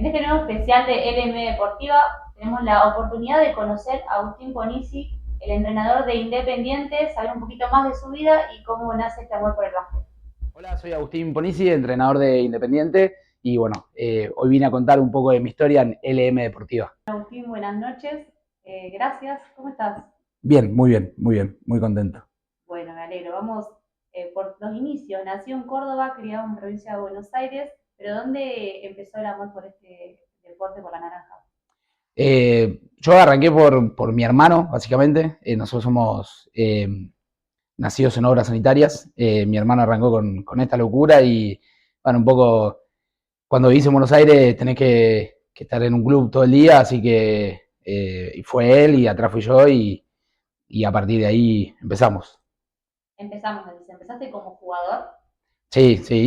En este nuevo especial de LM Deportiva tenemos la oportunidad de conocer a Agustín Ponisi, el entrenador de Independiente, saber un poquito más de su vida y cómo nace este amor por el básquet. Hola, soy Agustín Ponisi, entrenador de Independiente y bueno, hoy vine a contar un poco de mi historia en LM Deportiva. Agustín, buenas noches. Gracias. ¿Cómo estás? Bien, muy bien, muy bien, muy contento. Bueno, me alegro. Vamos por los inicios. Nació en Córdoba, criado en provincia de Buenos Aires, pero ¿dónde empezó el amor por este deporte, por la naranja? Yo arranqué por mi hermano, básicamente. Nosotros somos nacidos en obras sanitarias. Mi hermano arrancó con esta locura y, bueno, un poco cuando vivís en Buenos Aires tenés que estar en un club todo el día, así que y fue él y atrás fui yo y a partir de ahí empezamos. Empezamos, me dice, ¿empezaste como jugador? Sí, sí,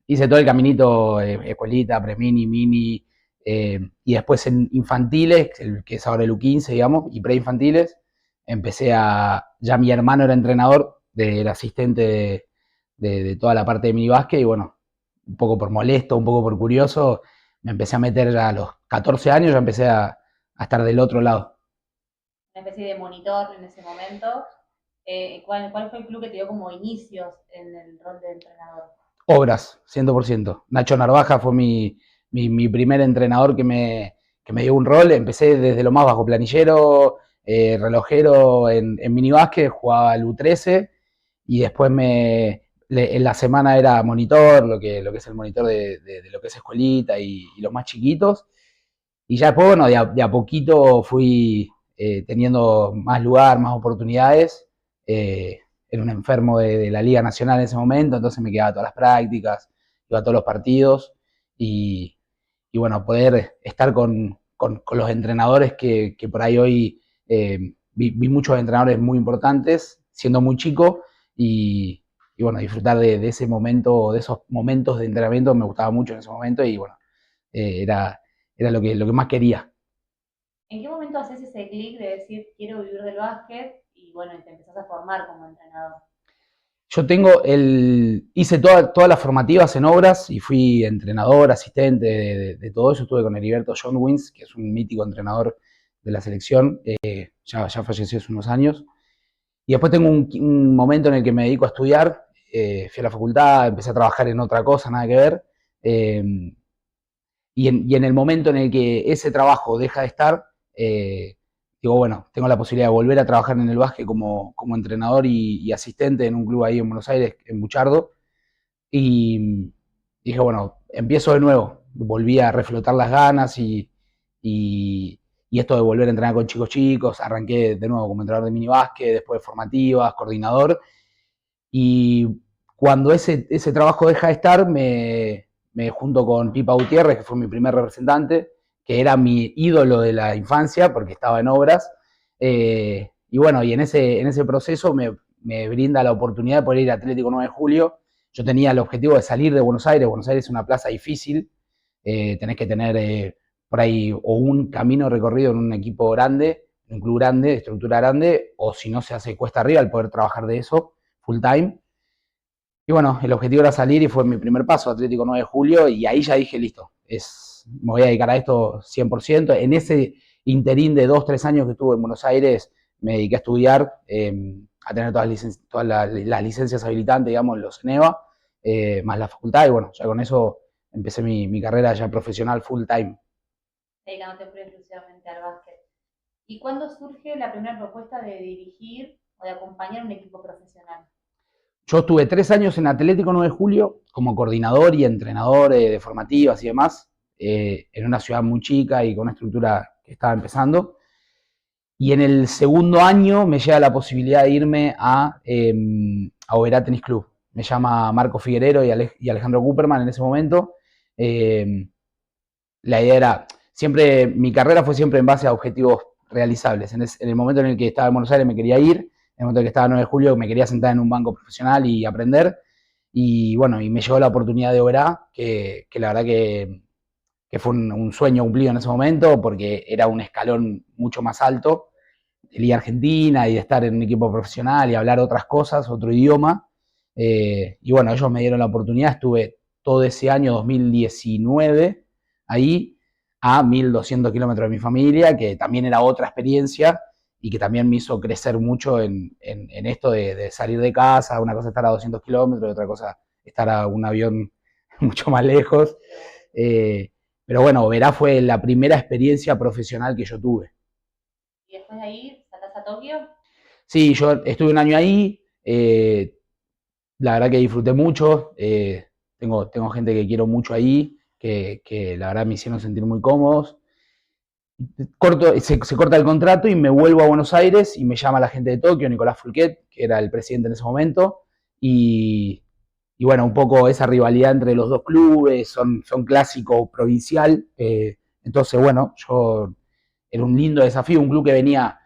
hice todo el caminito, escuelita, premini, mini, y después en infantiles, que es ahora el U15, digamos, y preinfantiles, ya mi hermano era entrenador, era asistente de toda la parte de mini básquet, y bueno, un poco por molesto, un poco por curioso, me empecé a meter ya a los 14 años, ya empecé a estar del otro lado. Una especie de monitor en ese momento. ¿Cuál fue el club que te dio como inicios en el rol de entrenador? Obras, 100%. Nacho Narvaja fue mi primer entrenador que me dio un rol. Empecé desde lo más bajo, planillero, relojero en minibásquet, jugaba al U13 y después en la semana era monitor, lo que es el monitor de lo que es escuelita y los más chiquitos. Y ya después, bueno, de a poquito fui teniendo más lugar, más oportunidades. Era un enfermo de la Liga Nacional en ese momento, entonces me quedaba a todas las prácticas, iba a todos los partidos y, y bueno, poder estar con los entrenadores que por ahí hoy vi muchos entrenadores muy importantes, siendo muy chico y bueno, disfrutar de ese momento, de esos momentos de entrenamiento me gustaba mucho en ese momento y bueno, era lo que más quería. ¿En qué momento haces ese clic de decir quiero vivir del básquet y bueno, y te empezás a formar como entrenador? Hice todas las formativas en obras y fui entrenador, asistente de todo eso. Estuve con Heriberto John Wins, que es un mítico entrenador de la selección, ya falleció hace unos años. Y después tengo un momento en el que me dedico a estudiar, fui a la facultad, empecé a trabajar en otra cosa, nada que ver. eh, y en el momento en el que ese trabajo deja de estar, digo, bueno, tengo la posibilidad de volver a trabajar en el básquet como entrenador y asistente en un club ahí en Buenos Aires, en Buchardo. Y dije, bueno, empiezo de nuevo. Volví a reflotar las ganas y esto de volver a entrenar con chicos chicos. Arranqué de nuevo como entrenador de mini básquet, después de formativas, coordinador. Y cuando ese trabajo deja de estar, me junto con Pipa Gutiérrez, que fue mi primer representante, que era mi ídolo de la infancia, porque estaba en obras. Y bueno, y en ese proceso me brinda la oportunidad de poder ir a Atlético 9 de Julio. Yo tenía el objetivo de salir de Buenos Aires. Buenos Aires es una plaza difícil. Tenés que tener por ahí o un camino recorrido en un equipo grande, en un club grande, de estructura grande, o si no se hace cuesta arriba el poder trabajar de eso full time. Y bueno, el objetivo era salir y fue mi primer paso, Atlético 9 de Julio, y ahí ya dije, listo, me voy a dedicar a esto 100%. En ese interín de 2, 3 años que estuve en Buenos Aires, me dediqué a estudiar, a tener todas las licencias habilitantes, digamos, en los CENEVA, más la facultad, y bueno, ya con eso empecé mi carrera ya profesional full time. Dedicándote pura y exclusivamente al básquet. ¿Y cuándo surge la primera propuesta de dirigir o de acompañar un equipo profesional? Yo estuve 3 años en Atlético 9 de Julio como coordinador y entrenador de formativas y demás, en una ciudad muy chica y con una estructura que estaba empezando. Y en el segundo año me llega la posibilidad de irme a Oberá Tenis Club. Me llama Marco Figuerero y Alejandro Cooperman en ese momento. Eh, la idea era, mi carrera fue siempre en base a objetivos realizables. En el momento en el que estaba en Buenos Aires me quería ir, en el momento en el que estaba en 9 de julio me quería sentar en un banco profesional y aprender. Y bueno, y me llegó la oportunidad de Oberá, que la verdad que fue un sueño cumplido en ese momento, porque era un escalón mucho más alto de Liga Argentina y de estar en un equipo profesional y hablar otras cosas, otro idioma. Y bueno, ellos me dieron la oportunidad, estuve todo ese año 2019 ahí a 1200 kilómetros de mi familia, que también era otra experiencia y que también me hizo crecer mucho en esto de salir de casa. Una cosa estar a 200 kilómetros y otra cosa estar a un avión mucho más lejos. Pero bueno, Oberá fue la primera experiencia profesional que yo tuve. Y después de ahí saltás a Tokio. Sí, yo estuve un año ahí, la verdad que disfruté mucho, tengo gente que quiero mucho ahí, que la verdad me hicieron sentir muy cómodos. Se corta el contrato y me vuelvo a Buenos Aires y me llama la gente de Tokio, Nicolás Fulquet, que era el presidente en ese momento, y, y bueno, un poco esa rivalidad entre los dos clubes, son clásico provincial, entonces bueno, era un lindo desafío, un club que venía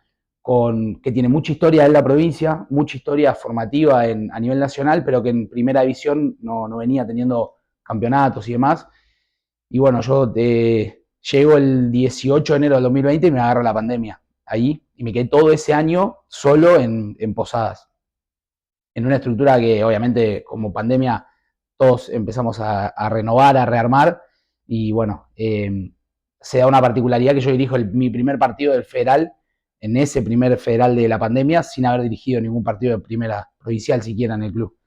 que tiene mucha historia en la provincia, mucha historia formativa a nivel nacional, pero que en primera división no venía teniendo campeonatos y demás. Y bueno, yo llego el 18 de enero del 2020 y me agarro la pandemia ahí, y me quedé todo ese año solo en Posadas, en una estructura que obviamente como pandemia todos empezamos a renovar, a rearmar, y bueno, se da una particularidad que yo dirijo mi primer partido del federal, en ese primer federal de la pandemia, sin haber dirigido ningún partido de primera provincial siquiera en el club.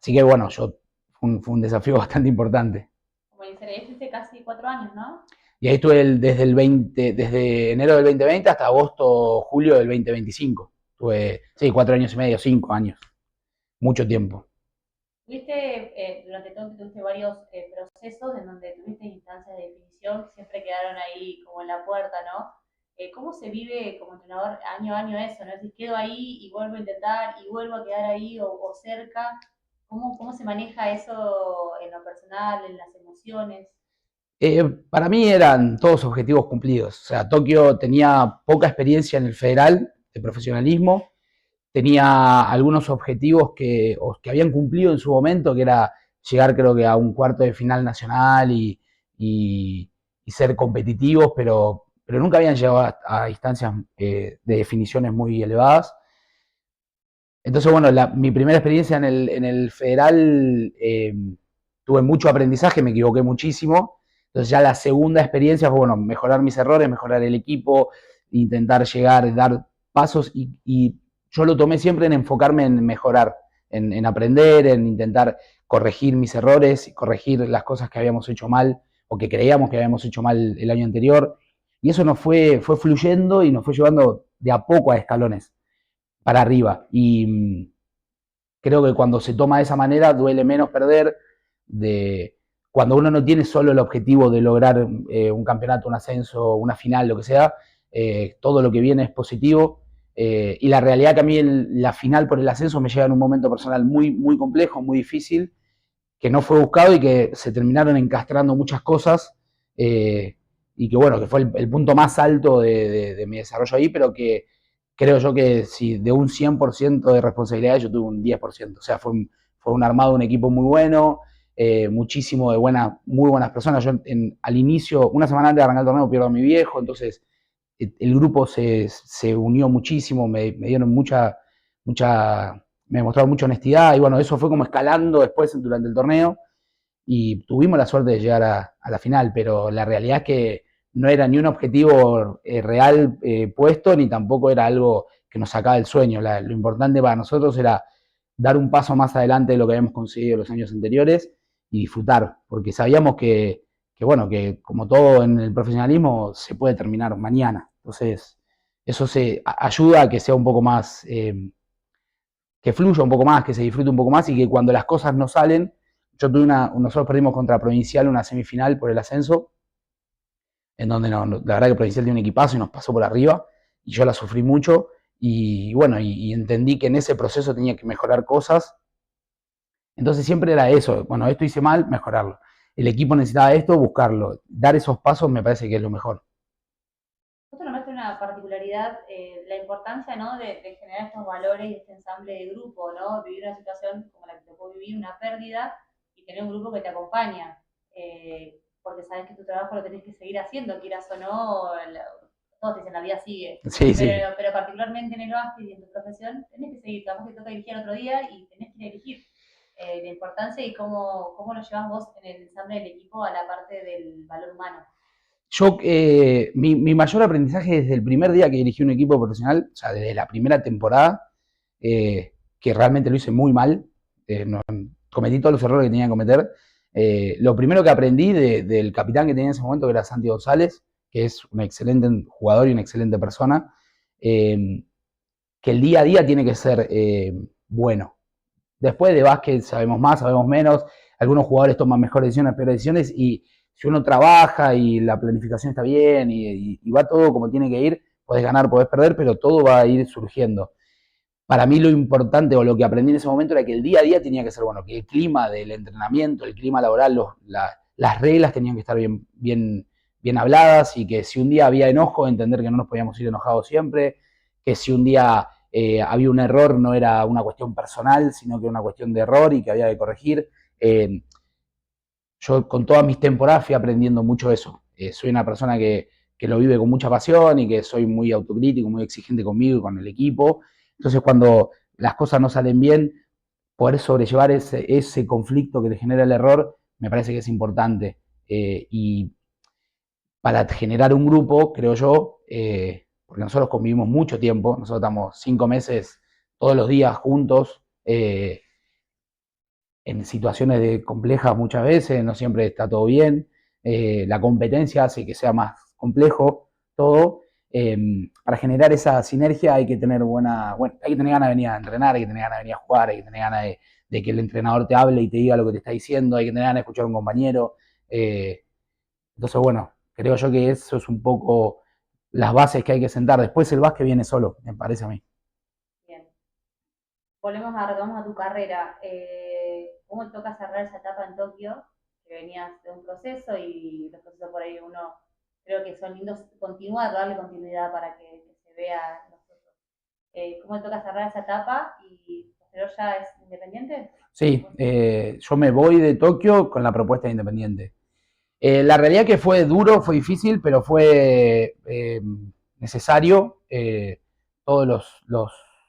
Así que bueno, fue un desafío bastante importante. Como dice, estuviste casi 4 años, ¿no? Y ahí estuve desde enero del 2020 hasta agosto, julio del 2025. Tuve, sí, 4 años y medio, 5 años, mucho tiempo. Durante todo, tuviste varios procesos en donde tuviste instancias de definición que siempre quedaron ahí como en la puerta, ¿no? ¿Cómo se vive como entrenador año a año eso, ¿no? Si quedo ahí y vuelvo a intentar y vuelvo a quedar ahí o cerca, ¿cómo se maneja eso en lo personal, en las emociones? Para mí eran todos objetivos cumplidos. O sea, Tokio tenía poca experiencia en el federal de profesionalismo, tenía algunos objetivos que habían cumplido en su momento, que era llegar creo que a un cuarto de final nacional y, y ser competitivos, pero nunca habían llegado a instancias de definiciones muy elevadas. Entonces, bueno, mi primera experiencia en el federal, tuve mucho aprendizaje, me equivoqué muchísimo. Entonces ya la segunda experiencia fue, bueno, mejorar mis errores, mejorar el equipo, intentar llegar, dar pasos y yo lo tomé siempre en enfocarme en mejorar, en aprender, en intentar corregir mis errores, corregir las cosas que habíamos hecho mal o que creíamos que habíamos hecho mal el año anterior. Y eso fue fluyendo y nos fue llevando de a poco a escalones para arriba. Y creo que cuando se toma de esa manera duele menos perder, cuando uno no tiene solo el objetivo de lograr un campeonato, un ascenso, una final, lo que sea, todo lo que viene es positivo. Y la realidad que a mí la final por el ascenso me llega en un momento personal muy complejo, muy difícil, que no fue buscado y que se terminaron encastrando muchas cosas. eh, y que bueno, que fue el punto más alto de mi desarrollo ahí, pero que creo yo que si de un 100% de responsabilidad yo tuve un 10%. O sea, fue un armado, un equipo muy bueno, muchísimo de muy buenas personas. Yo al inicio, una semana antes de arrancar el torneo, pierdo a mi viejo, entonces el grupo se unió muchísimo, me dieron me mostraron mucha honestidad y bueno, eso fue como escalando después durante el torneo y tuvimos la suerte de llegar a la final, pero la realidad es que no era ni un objetivo real puesto, ni tampoco era algo que nos sacaba del sueño. Lo importante para nosotros era dar un paso más adelante de lo que habíamos conseguido los años anteriores y disfrutar, porque sabíamos bueno, que como todo en el profesionalismo se puede terminar mañana. Entonces, eso ayuda a que sea un poco más, que fluya un poco más, que se disfrute un poco más y que cuando las cosas no salen, nosotros perdimos contra Provincial una semifinal por el ascenso, en donde la verdad que Provincial tiene un equipazo y nos pasó por arriba, y yo la sufrí mucho, y bueno, y entendí que en ese proceso tenía que mejorar cosas, entonces siempre era eso, bueno, esto hice mal, mejorarlo. El equipo necesitaba esto, buscarlo. Dar esos pasos me parece que es lo mejor. Justo nombraste una particularidad, la importancia, ¿no? de generar estos valores y este ensamble de grupo, ¿no? Vivir una situación como la que te tocó vivir, una pérdida, y tener un grupo que te acompaña, porque sabes que tu trabajo lo tenés que seguir haciendo, quieras o no, todos te dicen la vida sigue, Sí, sí. pero particularmente en el básquet y en tu profesión, tenés que seguir, capaz que toca dirigir otro día y tenés que elegir. La importancia y cómo lo llevas vos en el ensamble del equipo a la parte del valor humano. Mi mayor aprendizaje desde el primer día que dirigí un equipo profesional, o sea, desde la primera temporada, que realmente lo hice muy mal, no, cometí todos los errores que tenía que cometer. Lo primero que aprendí del capitán que tenía en ese momento, que era Santi González, que es un excelente jugador y una excelente persona, que el día a día tiene que ser bueno. Después de básquet sabemos más, sabemos menos, algunos jugadores toman mejores decisiones, peores decisiones, y si uno trabaja y la planificación está bien y va todo como tiene que ir, podés ganar, podés perder, pero todo va a ir surgiendo. Para mí lo importante o lo que aprendí en ese momento era que el día a día tenía que ser bueno, que el clima del entrenamiento, el clima laboral, las reglas tenían que estar bien habladas, y que si un día había enojo, entender que no nos podíamos ir enojados siempre, que si un día había un error no era una cuestión personal, sino que era una cuestión de error y que había que corregir. Yo con todas mis temporadas fui aprendiendo mucho eso. Soy una persona que lo vive con mucha pasión y que soy muy autocrítico, muy exigente conmigo y con el equipo. Entonces, cuando las cosas no salen bien, poder sobrellevar ese conflicto que te genera el error, me parece que es importante. Y para generar un grupo, creo yo, porque nosotros convivimos mucho tiempo, nosotros estamos 5 meses todos los días juntos, en situaciones complejas muchas veces, no siempre está todo bien, la competencia hace que sea más complejo todo. Para generar esa sinergia hay que tener hay que tener ganas de venir a entrenar, hay que tener ganas de venir a jugar, hay que tener ganas de que el entrenador te hable y te diga lo que te está diciendo, hay que tener ganas de escuchar a un compañero. Entonces, bueno, creo yo que eso es un poco las bases que hay que sentar. Después el básquet viene solo, me parece a mí. Bien. Retomamos a tu carrera. ¿Cómo te toca cerrar esa etapa en Tokio? Que venías de un proceso y los procesos por ahí uno creo que son lindos continuar, darle continuidad para que se vea los otros. ¿Cómo te toca cerrar esa etapa y posterior ya es independiente? Sí, yo me voy de Tokio con la propuesta de Independiente. La realidad que fue duro, fue difícil, pero fue necesario. Todos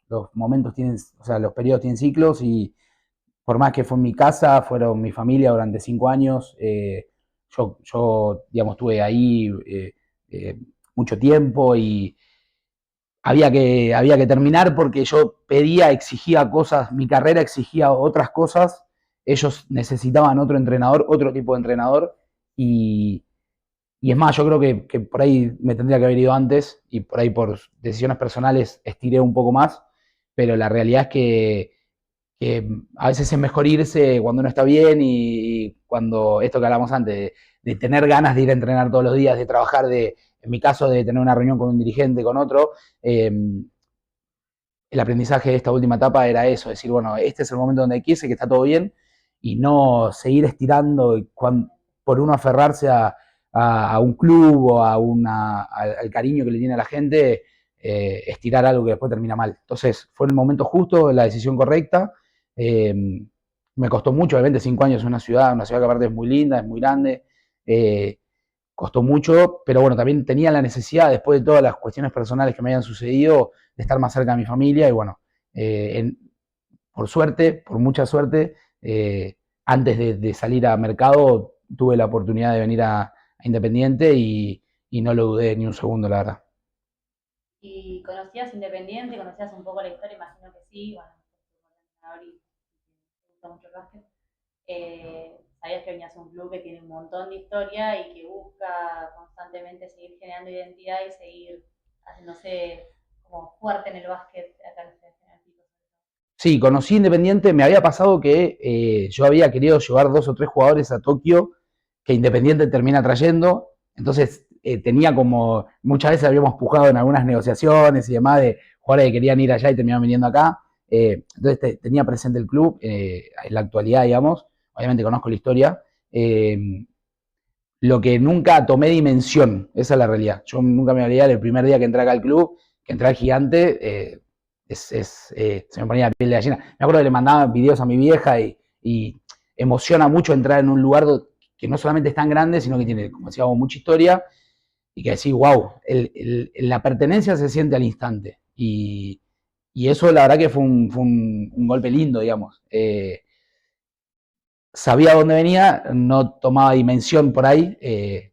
los momentos tienen, o sea, los periodos tienen ciclos, y por más que fue en mi casa, fueron mi familia durante 5 años, yo, digamos, estuve ahí eh, mucho tiempo, y había que terminar porque yo pedía, exigía cosas, mi carrera exigía otras cosas, ellos necesitaban otro entrenador, otro tipo de entrenador, y, y es más, yo creo que por ahí me tendría que haber ido antes, y por ahí por decisiones personales estiré un poco más, pero la realidad es que a veces es mejor irse cuando uno está bien, y cuando esto que hablamos antes, de tener ganas de ir a entrenar todos los días, de trabajar, en mi caso, de tener una reunión con un dirigente, con otro. El aprendizaje de esta última etapa era eso, decir, bueno, este es el momento donde hay que irse, que está todo bien, y no seguir estirando por uno aferrarse a un club o al cariño que le tiene a la gente, estirar algo que después termina mal. Entonces, fue el momento justo, la decisión correcta. Eh, Me costó mucho, obviamente, 5 años en una ciudad que aparte es muy linda, es muy grande. eh, Costó mucho, pero bueno, también tenía la necesidad, después de todas las cuestiones personales que me habían sucedido, de estar más cerca de mi familia. Y bueno, por suerte, por mucha suerte, antes de salir a mercado, tuve la oportunidad de venir a Independiente, y no lo dudé ni un segundo, la verdad. ¿Y conocías Independiente? ¿Conocías un poco la historia? Imagino que sí. Bueno, y te gusta mucho el básquet. Sabías que venías a un club que tiene un montón de historia y que busca constantemente seguir generando identidad y seguir haciéndose como fuerte en el básquet acá en el Pico. Sí, conocí Independiente, me había pasado que yo había querido llevar 2 o 3 jugadores a Tokio, que Independiente termina trayendo, entonces tenía como, muchas veces habíamos pujado en algunas negociaciones y demás, de jugadores que querían ir allá y terminaban viniendo acá. Entonces tenía presente el club, en la actualidad, digamos, obviamente conozco la historia. Lo que nunca tomé dimensión, esa es la realidad. Yo nunca me olvidé el primer día que entré acá al club, que entré al Gigante, se me ponía la piel de gallina. Me acuerdo que le mandaba videos a mi vieja, y emociona mucho entrar en un lugar que no solamente es tan grande, sino que tiene, como decíamos, mucha historia, y que decís, wow, la pertenencia se siente al instante. Y eso la verdad que fue un golpe lindo, digamos. sabía dónde venía, no tomaba dimensión por ahí,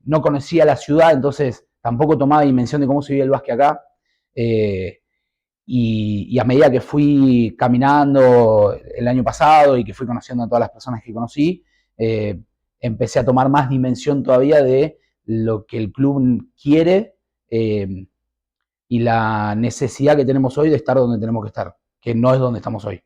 no conocía la ciudad, entonces tampoco tomaba dimensión de cómo se vive el básquet acá. Eh, y a medida que fui caminando el año pasado y que fui conociendo a todas las personas que conocí, eh, empecé a tomar más dimensión todavía de lo que el club quiere y la necesidad que tenemos hoy de estar donde tenemos que estar, que no es donde estamos hoy.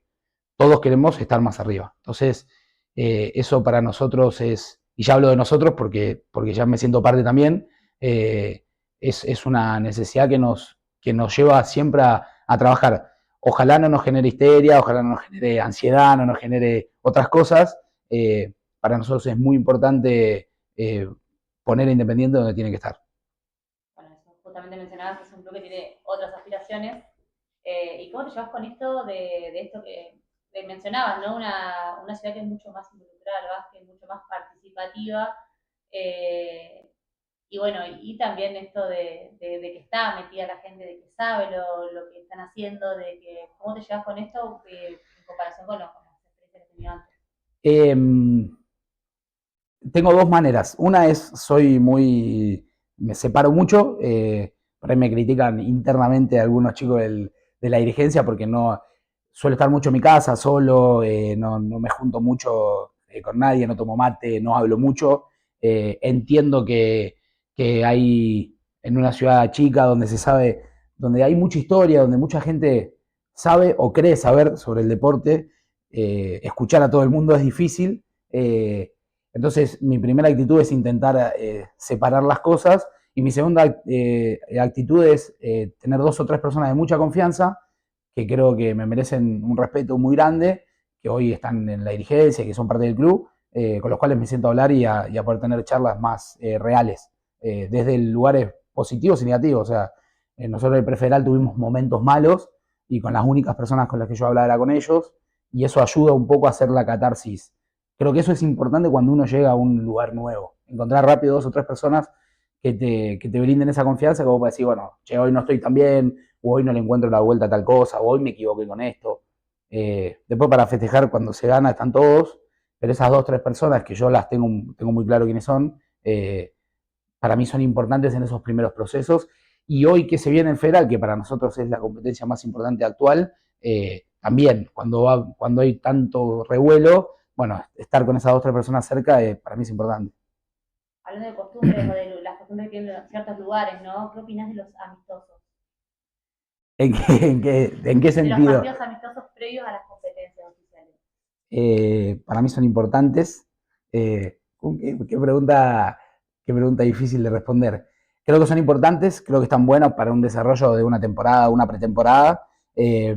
Todos queremos estar más arriba. Entonces, eso para nosotros es, y ya hablo de nosotros porque ya me siento parte también, es una necesidad que nos lleva siempre a trabajar. Ojalá no nos genere histeria, ojalá no nos genere ansiedad, no nos genere otras cosas. Para nosotros es muy importante poner a Independiente donde tiene que estar. Bueno, eso justamente mencionabas que es un club que tiene otras aspiraciones. ¿Y cómo te llevas con esto de esto que mencionabas, ¿no? Una ciudad que es mucho más involucrada al básquet, mucho más participativa. eh, y bueno, y también esto de que está metida la gente, de que sabe lo que están haciendo, de que cómo te llevas con esto en comparación con las experiencias que tenías antes. Eh, Tengo dos maneras. Una es, me separo mucho, por ahí me critican internamente algunos chicos de la dirigencia porque no suelo estar mucho en mi casa, solo, no me junto mucho con nadie, no tomo mate, no hablo mucho. Entiendo que hay en una ciudad chica donde se sabe, donde hay mucha historia, donde mucha gente sabe o cree saber sobre el deporte, escuchar a todo el mundo es difícil. Entonces, mi primera actitud es intentar separar las cosas y mi segunda actitud es tener dos o tres personas de mucha confianza que creo que me merecen un respeto muy grande, que hoy están en la dirigencia, que son parte del club, con los cuales me siento a hablar y a poder tener charlas más reales, desde lugares positivos y negativos. O sea, nosotros en el Prefederal tuvimos momentos malos y con las únicas personas con las que yo hablaba era con ellos, y eso ayuda un poco a hacer la catarsis. Creo que eso es importante cuando uno llega a un lugar nuevo. Encontrar rápido dos o tres personas que te brinden esa confianza, como para decir, bueno, che, hoy no estoy tan bien, o hoy no le encuentro la vuelta a tal cosa, o hoy me equivoqué con esto. Después para festejar cuando se gana están todos, pero esas dos o tres personas que yo las tengo muy claro quiénes son, para mí son importantes en esos primeros procesos. Y hoy que se viene el Federal, que para nosotros es la competencia más importante actual, también cuando hay tanto revuelo, bueno, estar con esas dos o tres personas cerca para mí es importante. Hablando de costumbres o de las costumbres que tienen ciertos lugares, ¿no? ¿Qué opinas de los amistosos? En qué De los sentido? partidos amistosos previos a las competencias oficiales. Para mí son importantes. Qué pregunta difícil de responder. Creo que son importantes, creo que están buenos para un desarrollo de una temporada, una pretemporada. Eh,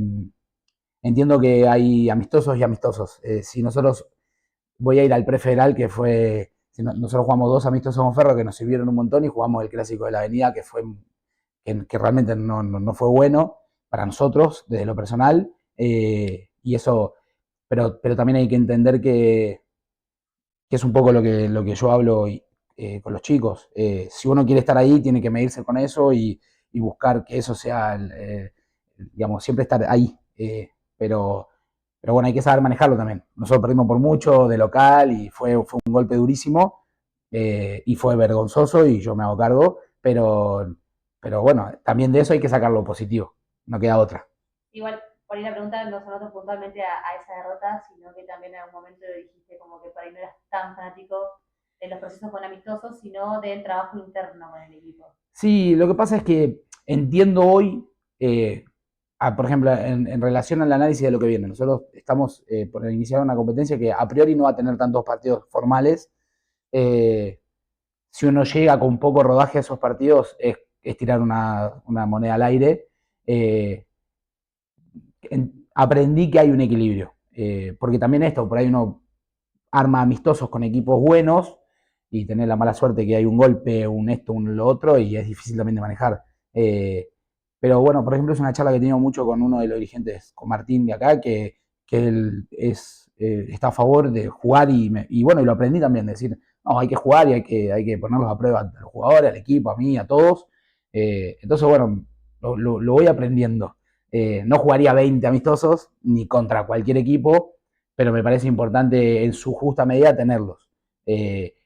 Entiendo que hay amistosos y amistosos. Si nosotros voy a ir al prefederal, que fue, si nosotros jugamos dos amistosos con Ferro que nos sirvieron un montón y jugamos el clásico de la avenida, que realmente no fue bueno para nosotros desde lo personal. Y eso, pero también hay que entender que es un poco lo que yo hablo con los chicos. Si uno quiere estar ahí, tiene que medirse con eso y buscar que eso sea, digamos, siempre estar ahí. Pero, pero bueno, hay que saber manejarlo también. Nosotros perdimos por mucho de local y fue un golpe durísimo y fue vergonzoso y yo me hago cargo, pero bueno, también de eso hay que sacar lo positivo, no queda otra. Igual, por ahí la pregunta no se nota puntualmente a esa derrota, sino que también en algún momento dijiste como que por ahí no eras tan fanático de los procesos con amistosos, sino del trabajo interno con el equipo. Sí, lo que pasa es que entiendo hoy, por ejemplo, en relación al análisis de lo que viene, nosotros estamos por iniciar una competencia que a priori no va a tener tantos partidos formales. Eh, si uno llega con poco rodaje a esos partidos, es tirar una moneda al aire. Eh, Aprendí que hay un equilibrio, porque también esto, por ahí uno arma amistosos con equipos buenos y tener la mala suerte que hay un golpe, un esto, un lo otro, y es difícil también de manejar. Pero bueno, por ejemplo, es una charla que he tenido mucho con uno de los dirigentes, con Martín de acá, que él está a favor de jugar y bueno, y lo aprendí también, de decir, no, hay que jugar y hay que ponerlos a prueba a los jugadores, al equipo, a mí, a todos. Entonces, bueno, lo voy aprendiendo. No jugaría 20 amistosos, ni contra cualquier equipo, pero me parece importante en su justa medida tenerlos.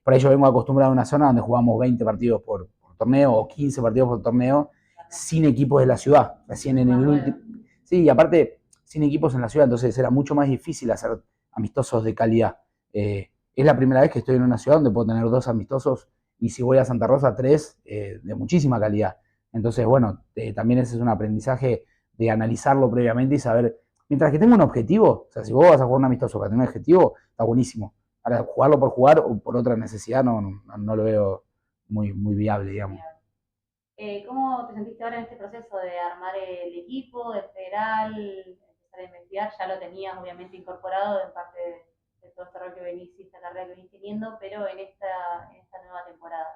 Por ahí yo vengo acostumbrado a una zona donde jugamos 20 partidos por torneo o 15 partidos por torneo sin equipos de la ciudad, recién en el último. Sí, y aparte, sin equipos en la ciudad, entonces era mucho más difícil hacer amistosos de calidad. Es la primera vez que estoy en una ciudad donde puedo tener 2 amistosos y si voy a Santa Rosa 3 de muchísima calidad. Entonces, bueno, también ese es un aprendizaje de analizarlo previamente y saber, mientras que tenga un objetivo, o sea, si vos vas a jugar un amistoso para tener un objetivo, está buenísimo. Ahora, jugarlo por jugar o por otra necesidad no lo veo muy viable, digamos. ¿Cómo te sentiste ahora en este proceso de armar el equipo, de federal, empezar a investigar? Ya lo tenías obviamente incorporado en parte de todo este rol que venís y esta carrera que venís teniendo, pero en esta nueva temporada.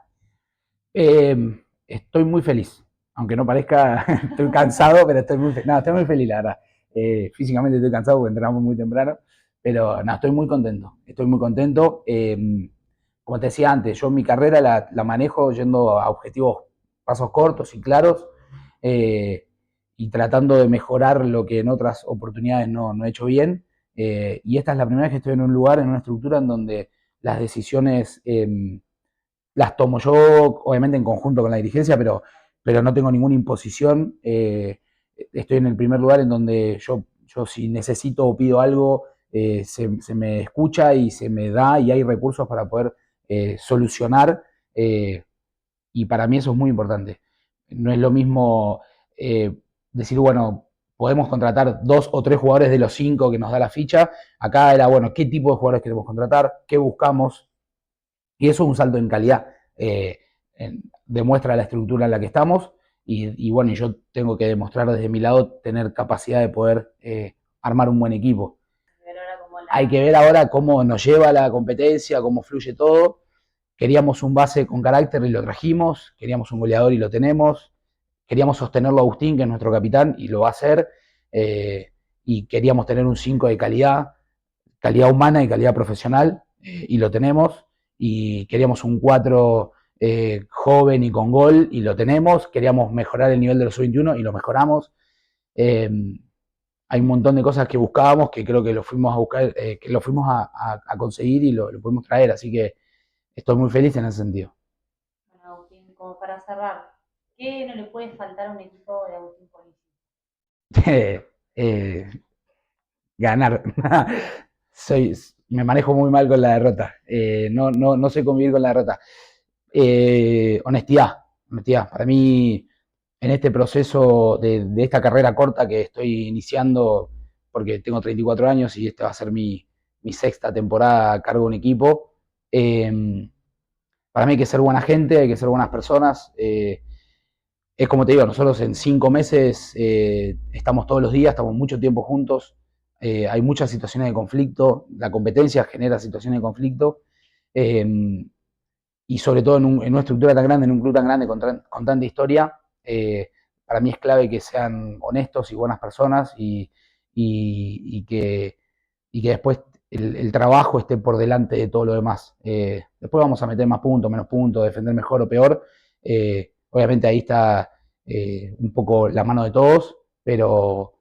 Estoy muy feliz, aunque no parezca, estoy cansado, pero estoy muy feliz, la verdad. Físicamente estoy cansado porque entrenamos muy temprano, pero no, estoy muy contento, estoy muy contento. Como te decía antes, yo mi carrera la manejo yendo a objetivos, pasos cortos y claros, y tratando de mejorar lo que en otras oportunidades no he hecho bien. Y esta es la primera vez que estoy en un lugar, en una estructura en donde las decisiones las tomo yo, obviamente en conjunto con la dirigencia, pero no tengo ninguna imposición. Estoy en el primer lugar en donde yo si necesito o pido algo, se me escucha y se me da y hay recursos para poder solucionar. Y para mí eso es muy importante. No es lo mismo decir, bueno, podemos contratar 2 o 3 jugadores de los 5 que nos da la ficha. Acá era, bueno, ¿qué tipo de jugadores queremos contratar? ¿Qué buscamos? Y eso es un salto en calidad. Demuestra la estructura en la que estamos y bueno, yo tengo que demostrar desde mi lado tener capacidad de poder armar un buen equipo. Hay que ver ahora cómo nos lleva la competencia, cómo fluye todo. Queríamos un base con carácter y lo trajimos, queríamos un goleador y lo tenemos, queríamos sostenerlo a Agustín, que es nuestro capitán, y lo va a hacer, y queríamos tener un 5 de calidad humana y calidad profesional, y lo tenemos, y queríamos un 4 joven y con gol, y lo tenemos, queríamos mejorar el nivel de los sub-21 y lo mejoramos. Hay un montón de cosas que buscábamos que creo que lo fuimos a buscar, que lo fuimos a conseguir y lo pudimos traer, así que estoy muy feliz en ese sentido. Bueno, Agustín, como para cerrar, ¿qué no le puede faltar a un equipo de Agustín Polisi? Ganar. Me manejo muy mal con la derrota. No sé convivir con la derrota. Honestidad. Para mí, en este proceso de esta carrera corta que estoy iniciando, porque tengo 34 años y esta va a ser mi 6ª temporada a cargo de un equipo, para mí hay que ser buena gente, hay que ser buenas personas. Es como te digo, nosotros en 5 meses estamos todos los días, estamos mucho tiempo juntos, hay muchas situaciones de conflicto, la competencia genera situaciones de conflicto, y sobre todo en una estructura tan grande, en un club tan grande con tanta historia, para mí es clave que sean honestos y buenas personas y que después el trabajo esté por delante de todo lo demás. Después vamos a meter más puntos, menos puntos, defender mejor o peor. Obviamente ahí está un poco la mano de todos, pero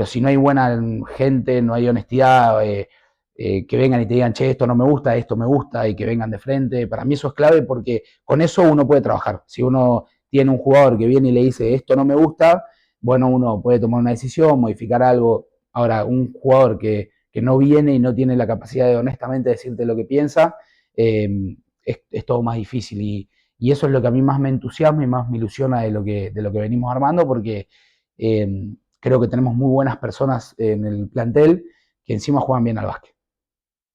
si no hay buena gente, no hay honestidad, que vengan y te digan, che, esto me gusta, y que vengan de frente, para mí eso es clave porque con eso uno puede trabajar. Si uno tiene un jugador que viene y le dice, esto no me gusta, bueno, uno puede tomar una decisión, modificar algo. Ahora, un jugador que no viene y no tiene la capacidad de honestamente decirte lo que piensa, es todo más difícil y eso es lo que a mí más me entusiasma y más me ilusiona de lo que venimos armando, porque creo que tenemos muy buenas personas en el plantel que encima juegan bien al básquet.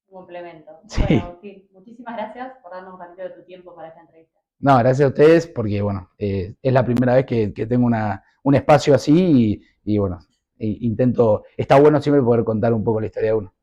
Un complemento. Sí. Bueno, Agustín, muchísimas gracias por darnos un ratito de tu tiempo para esta entrevista. No, gracias a ustedes, porque bueno, es la primera vez que tengo un espacio así y bueno, intento, está bueno siempre poder contar un poco la historia de uno.